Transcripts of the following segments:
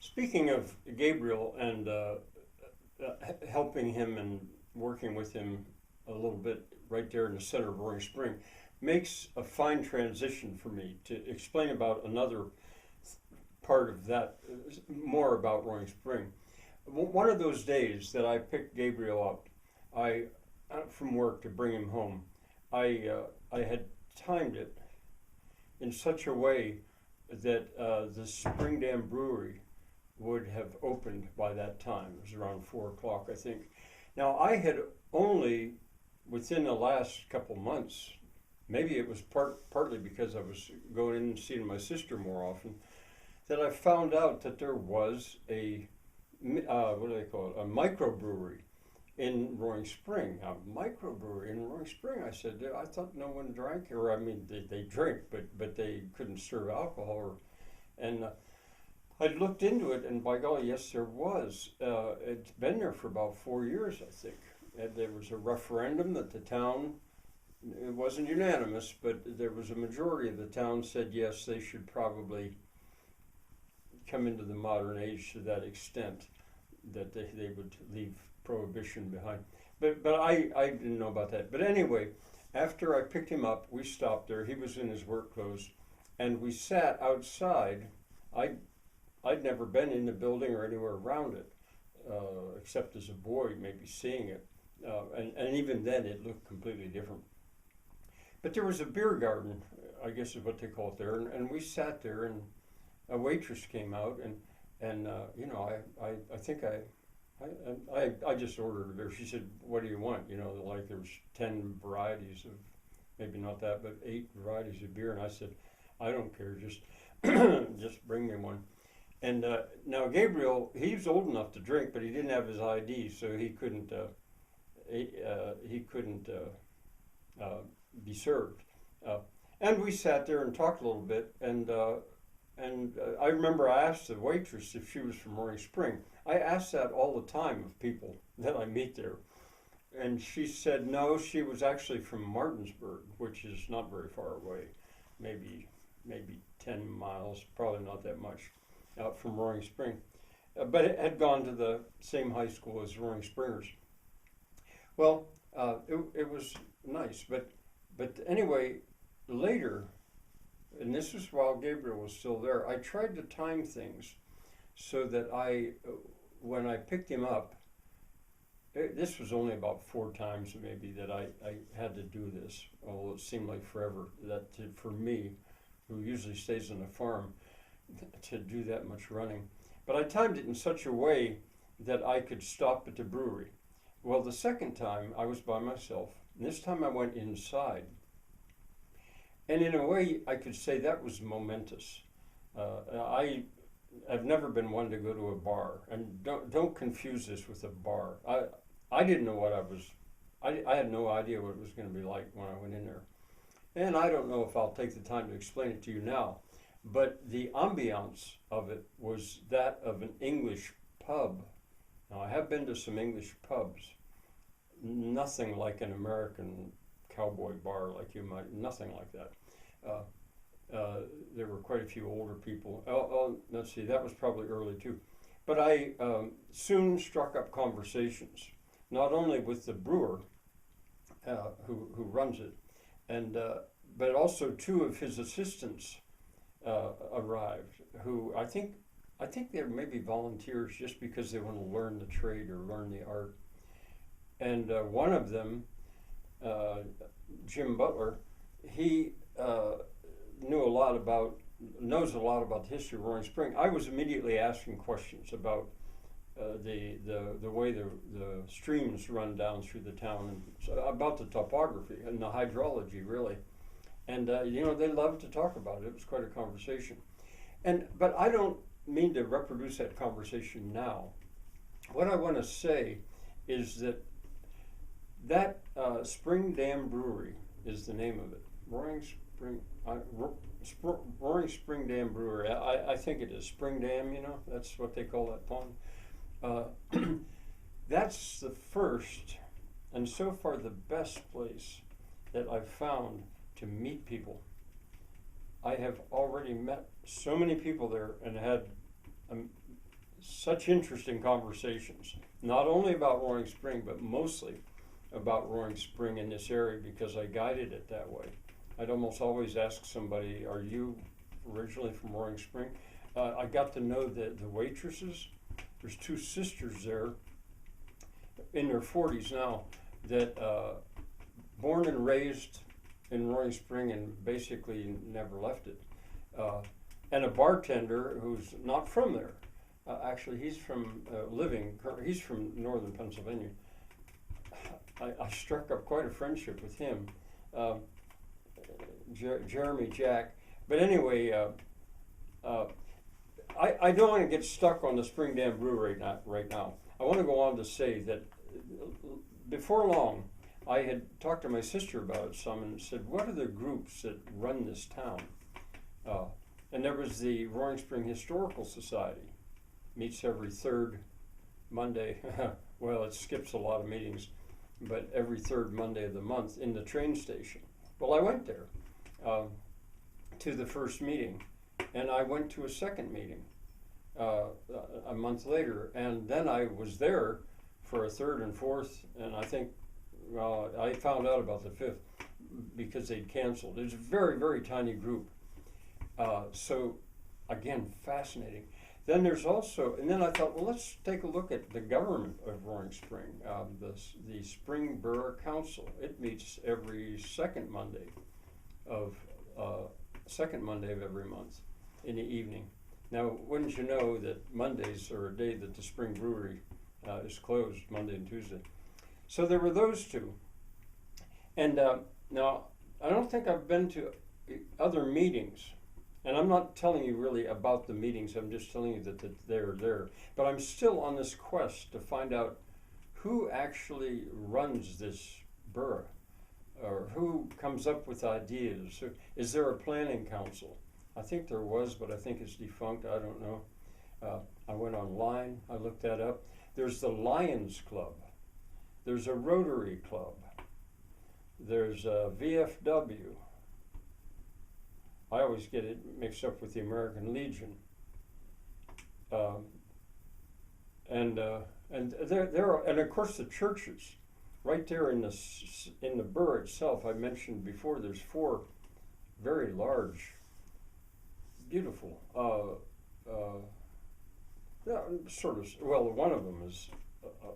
Speaking of Gabriel and helping him and working with him a little bit right there in the center of Roaring Spring, makes a fine transition for me to explain about another part of that, more about Roaring Spring. One of those days that I picked Gabriel up, I from work to bring him home, I had timed it in such a way that the Spring Dam Brewery would have opened by that time. It was around 4 o'clock, I think. Now, I had only within the last couple months, maybe it was partly because I was going in and seeing my sister more often, that I found out that there was a what do they call it? A microbrewery in Roaring Spring. A microbrewery in Roaring Spring. I said, I thought no one drank, or I mean, they drink, but they couldn't serve alcohol. And I looked into it, and by golly, yes, there was. It's been there for about 4 years, I think. And there was a referendum that the town, it wasn't unanimous, but there was a majority of the town said yes, they should probably come into the modern age to that extent that they would leave prohibition behind. But I didn't know about that. But anyway, after I picked him up, we stopped there. He was in his work clothes, and we sat outside. I'd never been in the building or anywhere around it, except as a boy, maybe seeing it. And even then, it looked completely different. But there was a beer garden, I guess is what they call it there, and we sat there, and a waitress came out, and you know, I think I just ordered a beer. She said, "What do you want?" You know, like there was 10 varieties of, maybe not that, but 8 varieties of beer, and I said, "I don't care, just just bring me one." And now Gabriel, he's old enough to drink, but he didn't have his ID, so he couldn't be served. And we sat there and talked a little bit, and I remember I asked the waitress if she was from Roaring Spring. I ask that all the time of people that I meet there. And she said no, she was actually from Martinsburg, which is not very far away, maybe 10 miles, probably not that much, out from Roaring Spring. But it had gone to the same high school as Roaring Springers. Well, it was nice, but anyway, later, and this was while Gabriel was still there, I tried to time things so that when I picked him up, this was only about 4 times maybe that I had to do this, although it seemed like forever, for me, who usually stays on a farm, to do that much running. But I timed it in such a way that I could stop at the brewery. Well, the second time I was by myself, and this time I went inside. And in a way, I could say that was momentous. I've never been one to go to a bar, and don't confuse this with a bar. I didn't know what I was. I had no idea what it was going to be like when I went in there, and I don't know if I'll take the time to explain it to you now. But the ambiance of it was that of an English pub. Now I have been to some English pubs. Nothing like an American cowboy bar like you might, nothing like that. There were quite a few older people. Let's see, that was probably early too. But I soon struck up conversations, not only with the brewer who runs it, and but also 2 of his assistants arrived, who I think they're maybe volunteers just because they want to learn the trade or learn the art. And one of them, Jim Butler, he knows a lot about the history of Roaring Spring. I was immediately asking questions about the way the streams run down through the town, and so about the topography and the hydrology, really. And you know, they loved to talk about it. It was quite a conversation. But I don't mean to reproduce that conversation now. What I want to say is that Spring Dam Brewery is the name of it. Roaring Spring Dam Brewery. I think it is Spring Dam. You know, that's what they call that pond. That's the first, and so far the best place that I've found to meet people. I have already met so many people there and had such interesting conversations, not only about Roaring Spring, but mostly about Roaring Spring in this area because I guided it that way. I'd almost always ask somebody, are you originally from Roaring Spring? I got to know the waitresses. There's two sisters there in their 40s now that born and raised in Roaring Spring and basically never left it. And a bartender who's not from there. Actually, he's from he's from northern Pennsylvania. I struck up quite a friendship with him, Jeremy Jack. But anyway, I don't want to get stuck on the Spring Dam Brewery right now. I want to go on to say that before long, I had talked to my sister about it some and said, what are the groups that run this town? And there was the Roaring Spring Historical Society, meets every third Monday. Well, it skips a lot of meetings, but every third Monday of the month in the train station. Well, I went there to the first meeting, and I went to a second meeting a month later, and then I was there for a third and fourth, and I think, well, I found out about the fifth because they'd canceled. It was a very, very tiny group. So, again, fascinating. Then there's also, and then I thought, well, let's take a look at the government of Roaring Spring, the Spring Borough Council. It meets every second Monday of every month in the evening. Now, wouldn't you know that Mondays are a day that the Spring Brewery is closed, Monday and Tuesday. So there were those two. And now, I don't think I've been to other meetings. And I'm not telling you really about the meetings, I'm just telling you that they're there. But I'm still on this quest to find out who actually runs this borough, or who comes up with ideas. Is there a planning council? I think there was, but I think it's defunct, I don't know. I went online, I looked that up. There's the Lions Club. There's a Rotary Club. There's a VFW. I always get it mixed up with the American Legion. And of course the churches, right there in the borough itself. I mentioned before, there's 4 very large, beautiful, sort of. Well, one of them is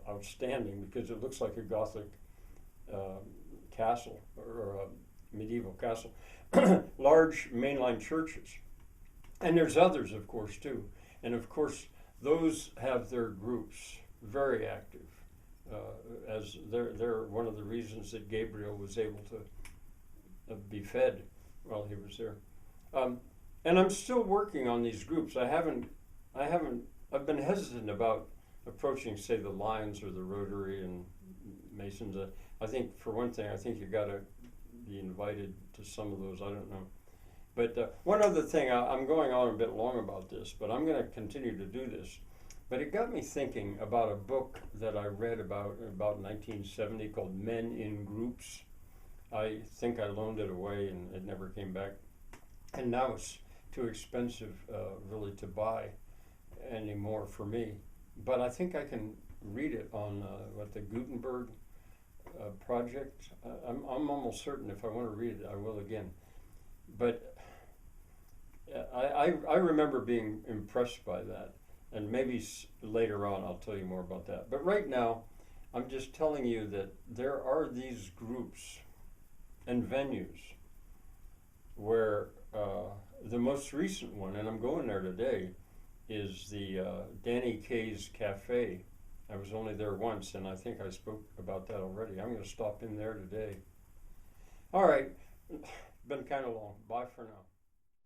outstanding because it looks like a Gothic castle or a medieval castle. Large mainline churches, and there's others, of course, too. And of course, those have their groups very active, as they're one of the reasons that Gabriel was able to be fed while he was there. And I'm still working on these groups. I've been hesitant about approaching, say, the Lions or the Rotary and Masons. I think, for one thing, I think you got to be invited to some of those. I don't know. But one other thing, I'm going on a bit long about this, but I'm going to continue to do this. But it got me thinking about a book that I read about 1970 called Men in Groups. I think I loaned it away and it never came back. And now it's too expensive really to buy anymore for me. But I think I can read it on the Gutenberg project. I'm almost certain if I want to read it, I will again. But I remember being impressed by that, and maybe later on I'll tell you more about that. But right now, I'm just telling you that there are these groups and venues where the most recent one, and I'm going there today, is the Danny Kaye's Cafe. I was only there once, and I think I spoke about that already. I'm going to stop in there today. All right, been kind of long. Bye for now.